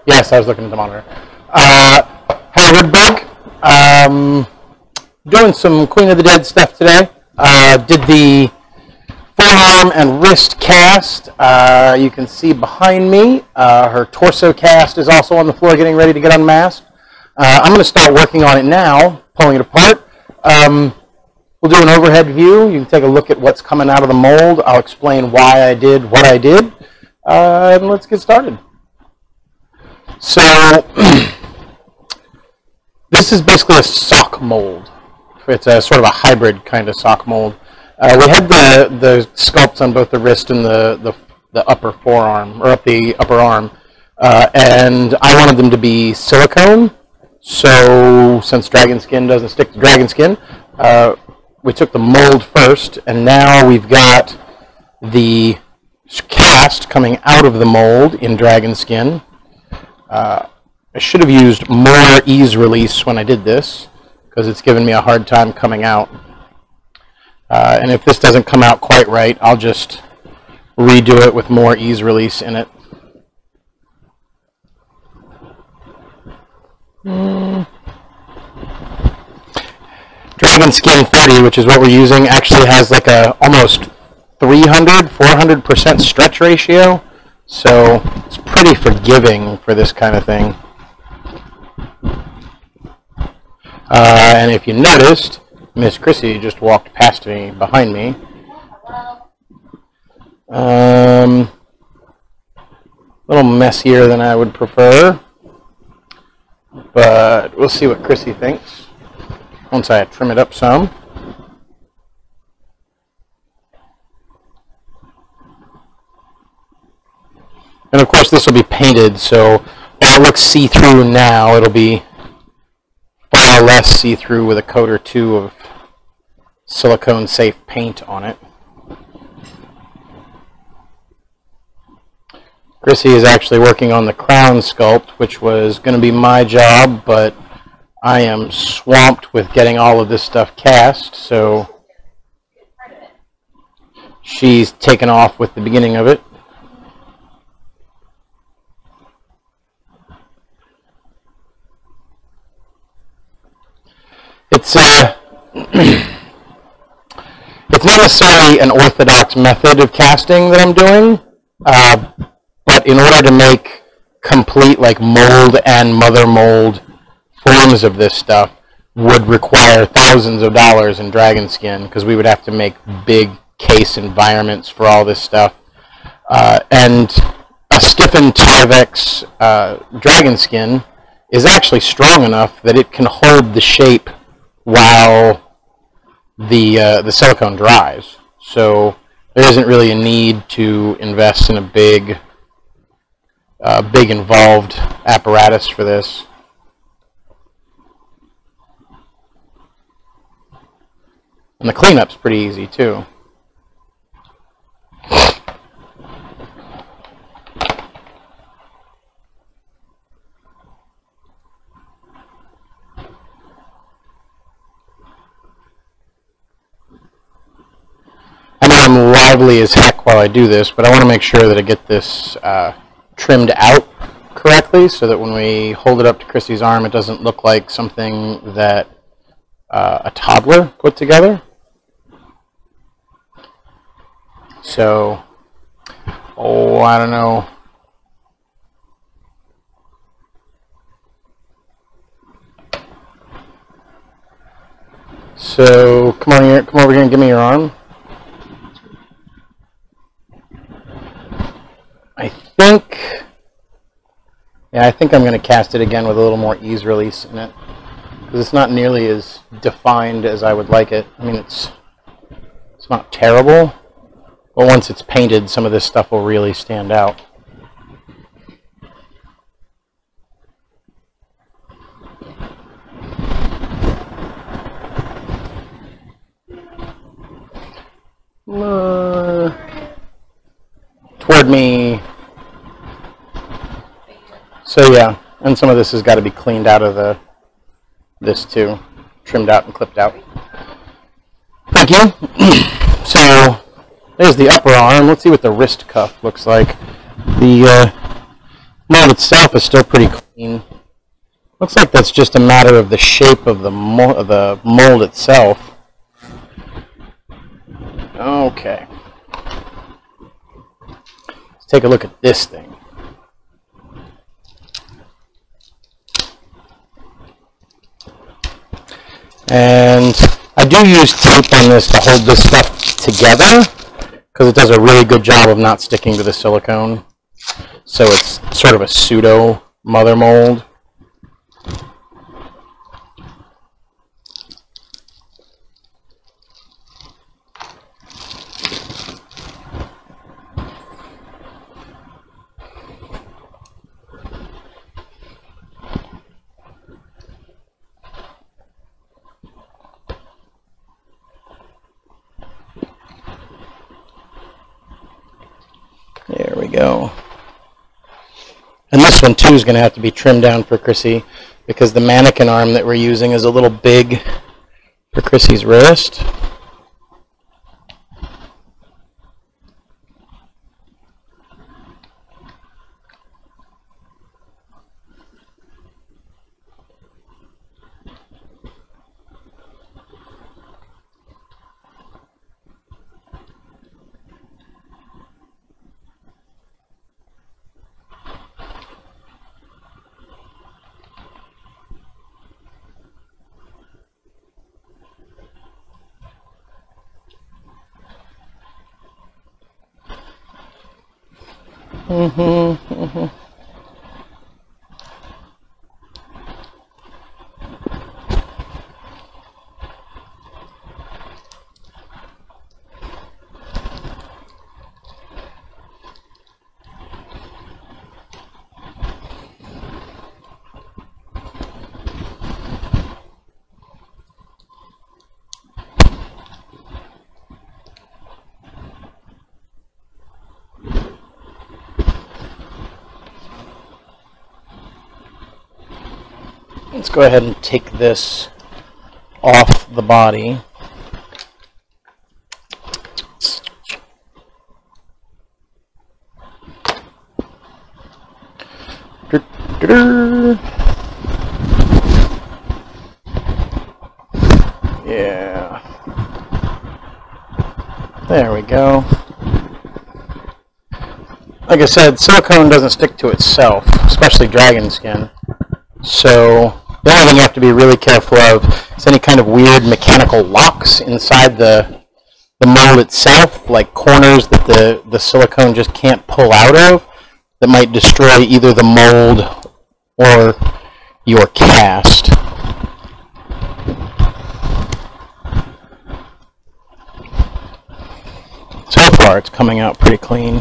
Yes, I was looking at the monitor. Hi, Rydberg. Doing some Queen of the Dead stuff today. Did the forearm and wrist cast. You can see behind me, her torso cast is also on the floor getting ready to get unmasked. I'm going to start working on it now, pulling it apart. We'll do an overhead view. You can take a look at what's coming out of the mold. I'll explain why I did what I did. And let's get started. So this is basically a sock mold. It's a sort of a hybrid kind of sock mold. We had the sculpts on both the wrist and the upper forearm, or up the upper arm, and I wanted them to be silicone. So since dragon skin doesn't stick to dragon skin, we took the mold first, and now we've got the cast coming out of the mold in dragon skin. I should have used more ease release when I did this, because it's given me a hard time coming out. And if this doesn't come out quite right, I'll just redo it with more ease release in it. Dragon Skin 30, which is what we're using, actually has like a almost 400% stretch ratio, so it's pretty forgiving for this kind of thing. And if you noticed, Miss Chrissy just walked past me, behind me. A little messier than I would prefer, but we'll see what Chrissy thinks once I trim it up some. And of course this will be painted, so when it looks see-through now, it'll be far less see-through with a coat or two of silicone-safe paint on it. Chrissy is actually working on the crown sculpt, which was going to be my job, but I am swamped with getting all of this stuff cast, so she's taken off with the beginning of it. It's it's not necessarily an orthodox method of casting that I'm doing, but in order to make complete like mold and mother mold forms of this stuff would require thousands of dollars in dragon skin, because we would have to make big case environments for all this stuff. And a stiffened Tyvek dragon skin is actually strong enough that it can hold the shape while the silicone dries. So there isn't really a need to invest in a big involved apparatus for this. And the cleanup's pretty easy too. I know I'm lively as heck while I do this, but I want to make sure that I get this trimmed out correctly so that when we hold it up to Chrissy's arm, it doesn't look like something that a toddler put together. So, I don't know. So, come over here and give me your arm. I think I'm going to cast it again with a little more ease release in it, because it's not nearly as defined as I would like it. I mean, it's not terrible, but once it's painted, some of this stuff will really stand out. Toward me. So yeah, and some of this has got to be cleaned out of this too, trimmed out and clipped out. Thank you. So there's the upper arm. Let's see what the wrist cuff looks like. The mold itself is still pretty clean. Looks like that's just a matter of the shape of the mold itself. Okay. Let's take a look at this thing. And I do use tape on this to hold this stuff together because it does a really good job of not sticking to the silicone. So it's sort of a pseudo mother mold. There we go. And this one too is going to have to be trimmed down for Chrissy because the mannequin arm that we're using is a little big for Chrissy's wrist. Let's go ahead and take this off the body. Yeah. There we go. Like I said, silicone doesn't stick to itself, especially dragon skin. So the only thing you have to be really careful of is any kind of weird mechanical locks inside the mold itself, like corners that the silicone just can't pull out of, that might destroy either the mold or your cast. So far it's coming out pretty clean.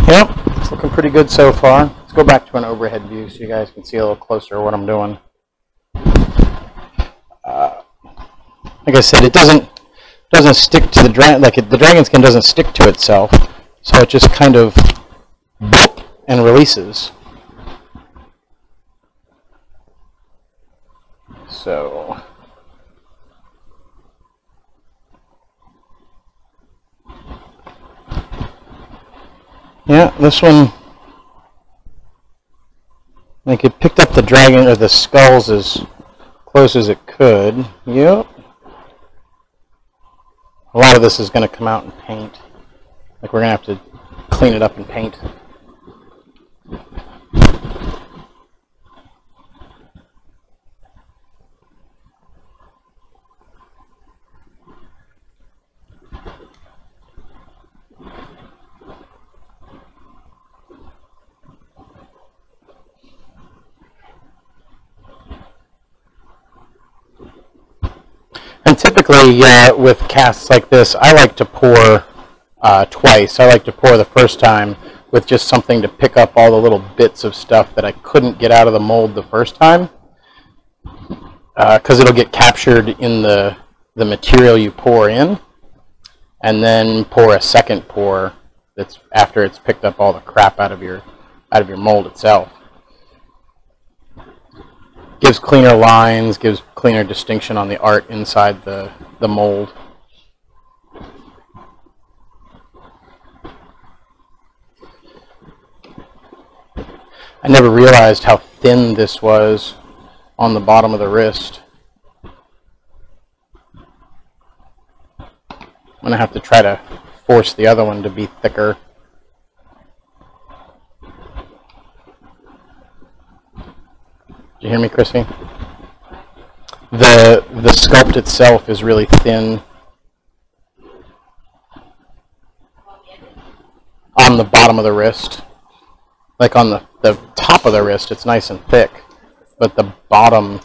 Yep, it's looking pretty good so far. Let's go back to an overhead view so you guys can see a little closer what I'm doing. Like I said, it doesn't stick to the dragon, the dragon skin doesn't stick to itself, so it just kind of boop and releases. So yeah, this one, like it picked up the dragon or the skulls as close as it could. Yep. A lot of this is going to come out in paint. Like we're going to have to clean it up in paint. And typically, with casts like this, I like to pour twice. I like to pour the first time with just something to pick up all the little bits of stuff that I couldn't get out of the mold the first time, because it'll get captured in the material you pour in, and then pour a second pour that's after it's picked up all the crap out of your mold itself. Gives cleaner lines, gives cleaner distinction on the art inside the mold. I never realized how thin this was on the bottom of the wrist. I'm going to have to try to force the other one to be thicker. Did you hear me, Chrissy? The sculpt itself is really thin. On the bottom of the wrist. Like on the top of the wrist, it's nice and thick, but the bottom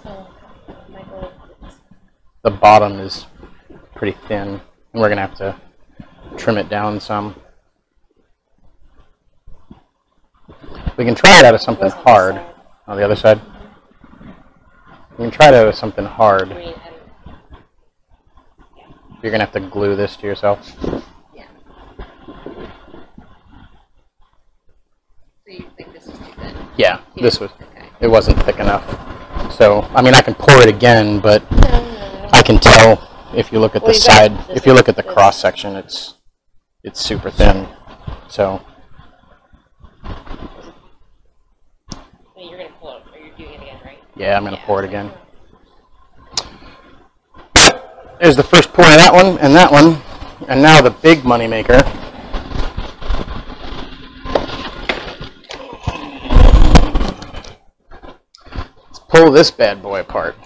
is pretty thin, and we're going to have to trim it down some. We can try it out of something hard. On the other side? We can try it out of something hard. You're going to have to glue this to yourself. Yeah. So you think this is too thin? Yeah, this was. Okay. It wasn't thick enough. So, I mean, I can pour it again, but I can tell if you look at the side, if you look at the cross section, it's super thin. So. You're going to pull it, or you're doing it again, right? Yeah, I'm going to pour it again. But there's the first pour of that one, and now the big money maker. Let's pull this bad boy apart.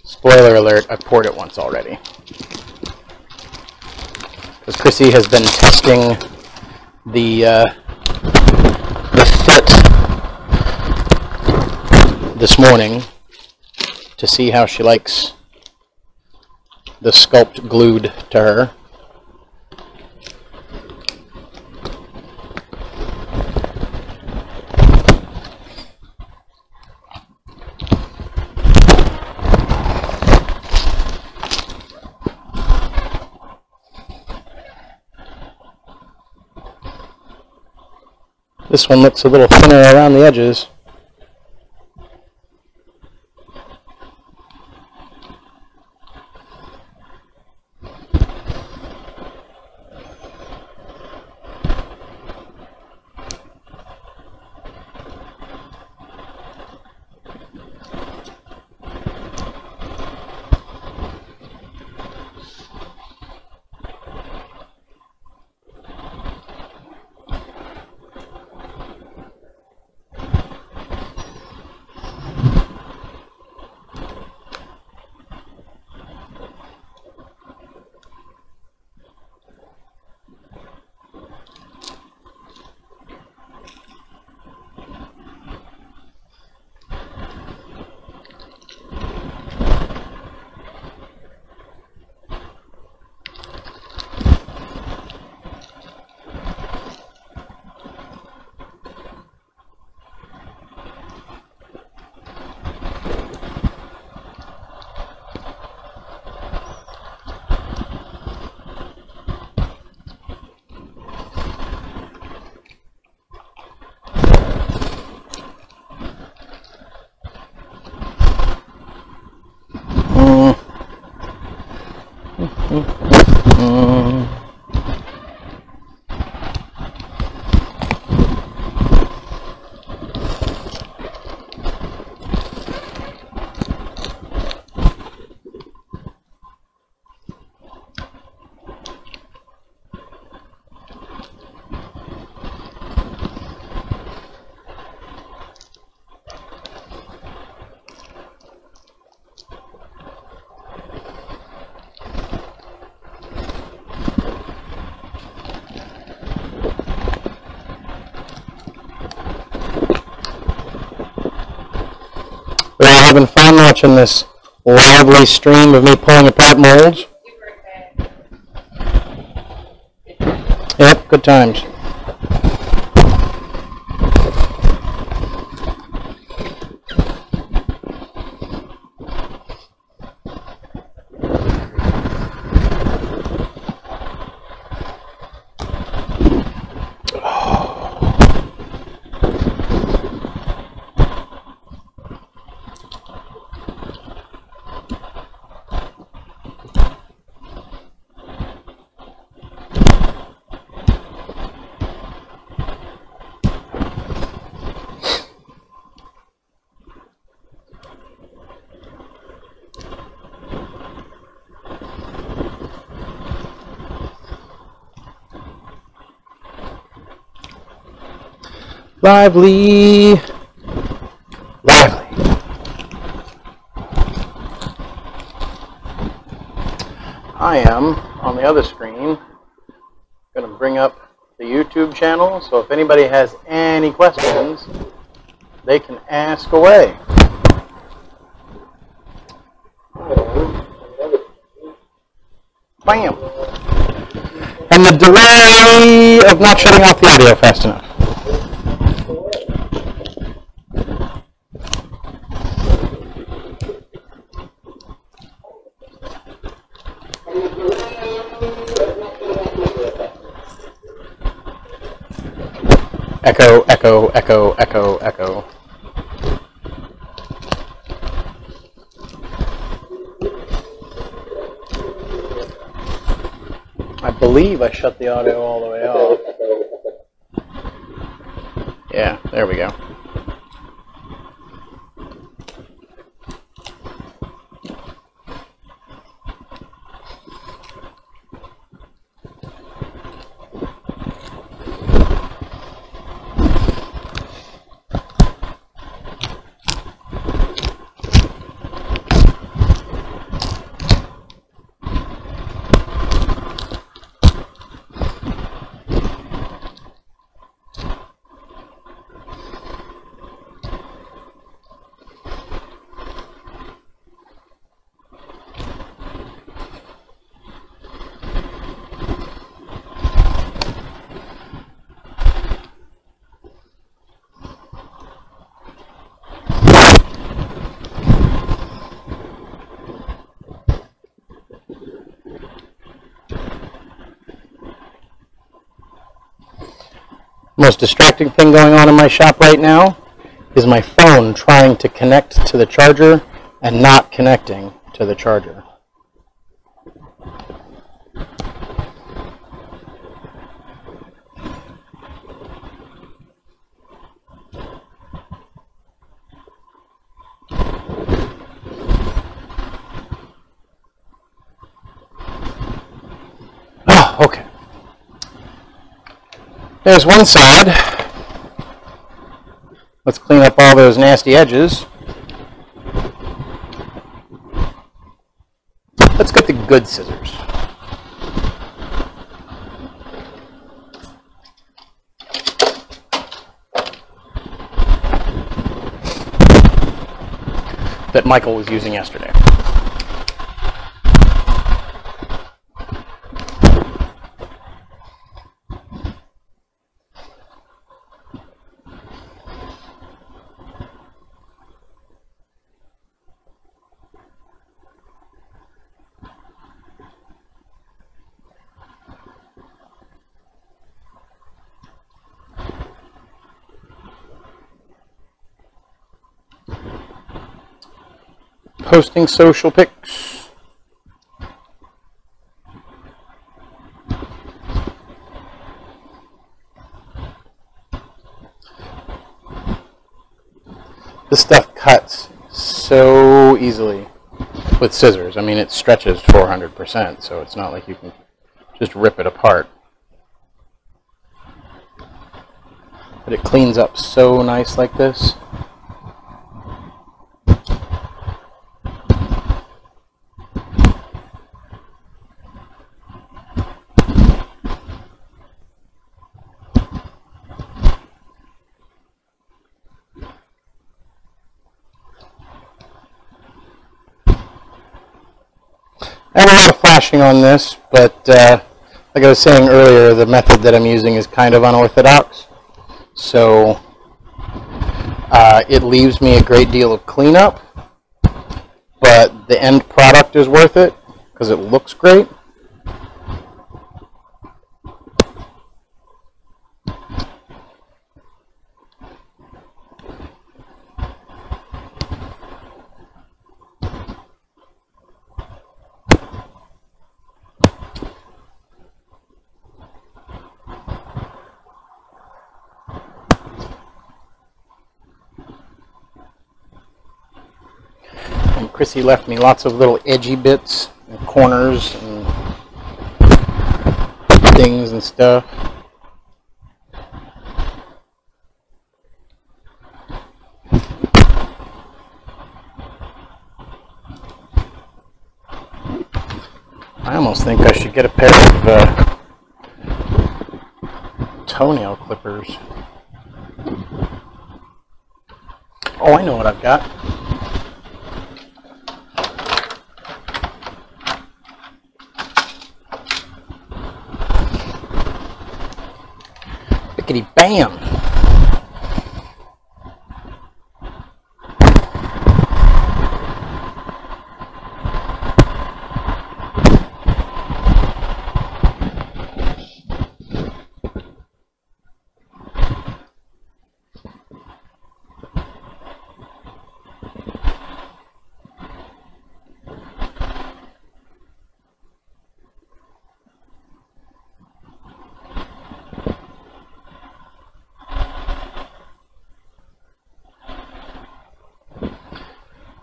Spoiler alert, I've poured it once already. Because Chrissy has been testing the fit this morning to see how she likes the sculpt glued to her. This one looks a little thinner around the edges. We're all having fun watching this lively stream of me pulling apart molds. good times. Lively, lively. I am, on the other screen, going to bring up the YouTube channel, so if anybody has any questions, they can ask away. Bam! And the delay of not shutting off the audio fast enough. Echo, echo, echo, echo, echo. I believe I shut the audio all the way off. Yeah, there we go. Most distracting thing going on in my shop right now is my phone trying to connect to the charger and not connecting to the charger. Oh, okay. There's one side. Let's clean up all those nasty edges. Let's get the good scissors. That Michael was using yesterday. Posting social pics. This stuff cuts so easily with scissors. I mean, it stretches 400%, so it's not like you can just rip it apart. But it cleans up so nice like this. I have a lot of flashing on this, but like I was saying earlier, the method that I'm using is kind of unorthodox. So it leaves me a great deal of cleanup, but the end product is worth it because it looks great. And Chrissy left me lots of little edgy bits and corners and things and stuff. I almost think I should get a pair of toenail clippers. Oh, I know what I've got. Bickety bam!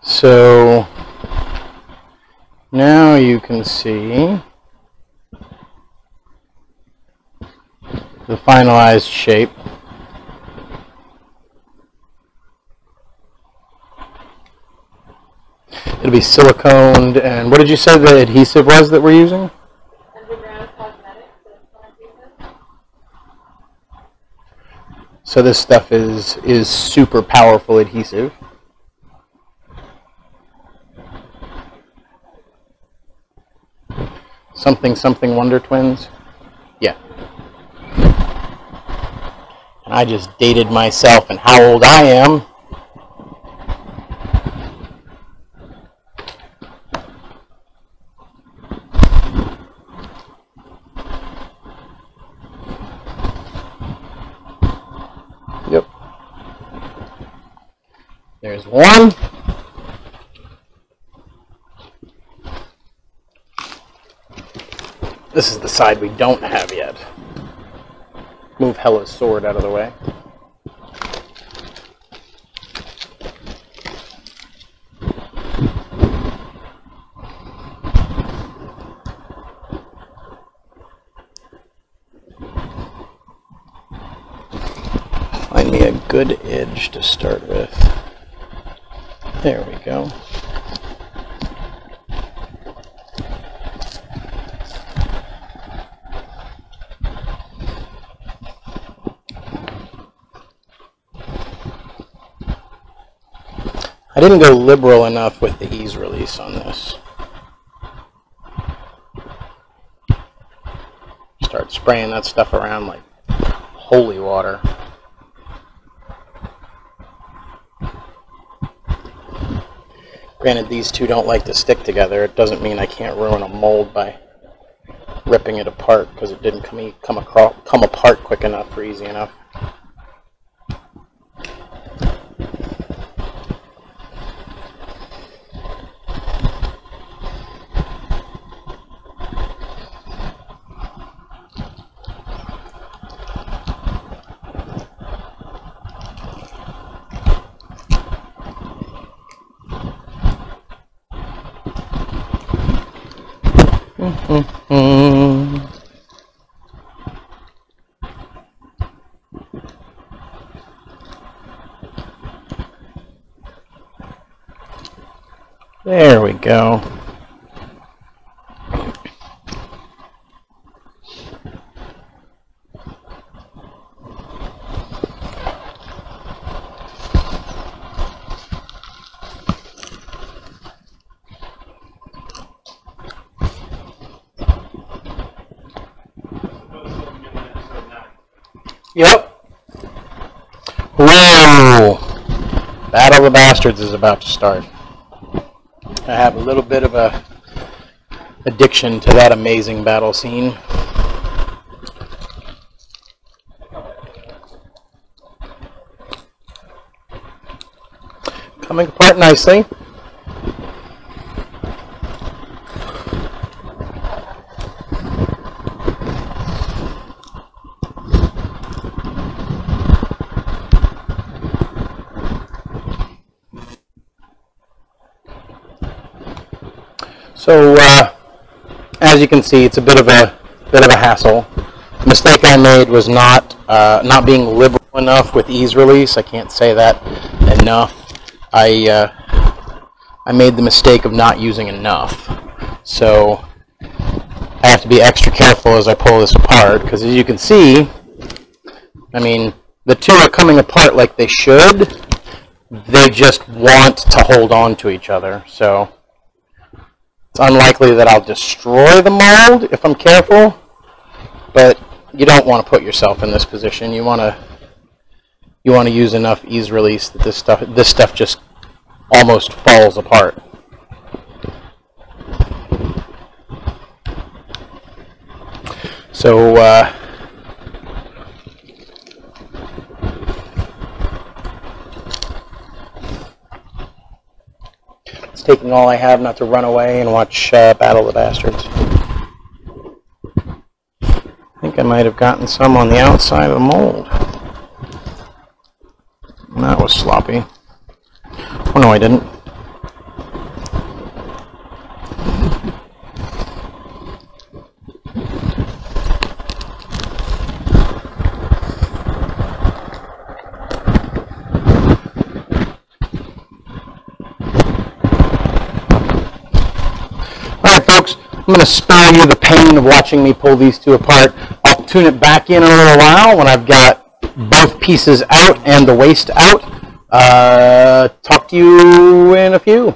So now you can see the finalized shape. It'll be siliconed, and what did you say the adhesive was that we're using? Underground cosmetics. So this stuff is super powerful adhesive. Something Wonder Twins. Yeah. And I just dated myself and how old I am. Yep. There's one. This is the side we don't have yet. Move Hella's sword out of the way. Find me a good edge to start with. There we go. I didn't go liberal enough with the ease release on this. Start spraying that stuff around like holy water. Granted, these two don't like to stick together. It doesn't mean I can't ruin a mold by ripping it apart because it didn't come apart quick enough or easy enough. There we go. Yep. Whoa! Battle of the Bastards is about to start. I have a little bit of a addiction to that amazing battle scene. Coming apart nicely. So, as you can see, it's a bit of a hassle. The mistake I made was not being liberal enough with ease release. I can't say that enough. I made the mistake of not using enough. So I have to be extra careful as I pull this apart, because as you can see, I mean, the two are coming apart like they should. They just want to hold on to each other. So it's unlikely that I'll destroy the mold if I'm careful, but you don't want to put yourself in this position. You want to use enough ease release that this stuff just almost falls apart. So it's taking all I have not to run away and watch Battle of the Bastards. I think I might have gotten some on the outside of the mold. That was sloppy. Oh no, I didn't. Alright folks, I'm going to spare you the pain of watching me pull these two apart. I'll tune it back in a little while when I've got both pieces out and the waste out. Talk to you in a few.